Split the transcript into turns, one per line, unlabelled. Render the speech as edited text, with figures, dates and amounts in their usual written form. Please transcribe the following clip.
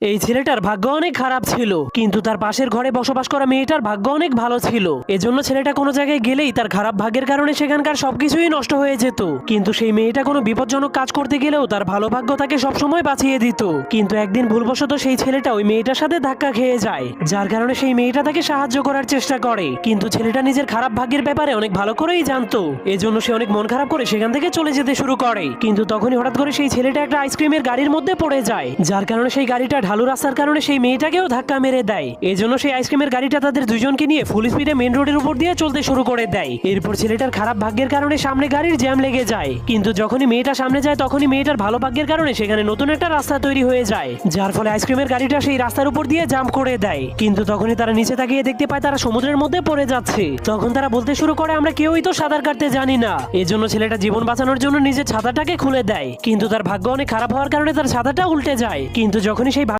এই ছেলেটার ভাগ্য অনেক খারাপ ছিল, কিন্তু তার পাশের ঘরে বসবাস করা মেয়েটার ভাগ্য অনেক ভালো ছিল। এজন্য ছেলেটা কোনো জায়গায় গেলেই তার খারাপ ভাগ্যের কারণে সেখানকার সবকিছুই নষ্ট হয়ে যেত। কিন্তু সেই মেয়েটা কোনো বিপজ্জনক কাজ করতে গেলেও তার ভালো ভাগ্য তাকে সবসময় বাঁচিয়ে দিত। কিন্তু একদিন ভুলবশত সেই ছেলেটা ওই মেয়েটার সাথে ধাক্কা খেয়ে যায়, যার কারণে সেই মেয়েটা তাকে সাহায্য করার চেষ্টা করে। কিন্তু ছেলেটা নিজের খারাপ ভাগ্যের ব্যাপারে অনেক ভালো করেই জানতো, এজন্য সে অনেক মন খারাপ করে সেখান থেকে চলে যেতে শুরু করে। কিন্তু তখনই হঠাৎ করে সেই ছেলেটা একটা আইসক্রিমের গাড়ির মধ্যে পড়ে যায়, যার কারণে সেই গাড়িটা ঢালু রাস্তার কারণে সেই মেয়েটাকেও ধাক্কা মেরে দেয়। এজন্য সেই আইসক্রিমের গাড়িটা তাদের দুজনকে নিয়ে ফুল স্পিডে মেন রোডের উপর দিয়ে চলতে শুরু করে দেয়। এরপর ছেলেটার খারাপ ভাগ্যের কারণে সামনে গাড়ির জ্যাম লেগে যায়, কিন্তু যখনই মেয়েটা সামনে যায় তখনই মেয়েটার ভালো ভাগ্যের কারণে সেখানে নতুন একটা রাস্তা তৈরি হয়ে যায়, যার ফলে আইসক্রিমের গাড়িটা সেই রাস্তার উপর দিয়ে জাম্প করে দেয়। কিন্তু তখনই তারা নিচে তাকিয়ে দেখতে পায় তারা সমুদ্রের মধ্যে পড়ে যাচ্ছে। তখন তারা বলতে শুরু করে, আমরা কেউই তো সাঁতার কাটতে জানি না। এজন্য ছেলেটা জীবন বাঁচানোর জন্য নিজের ছাতাটাকে খুলে দেয়, কিন্তু তার ভাগ্য অনেক খারাপ হওয়ার কারণে তার ছাতাটা উল্টে যায়। কিন্তু যখনই সেই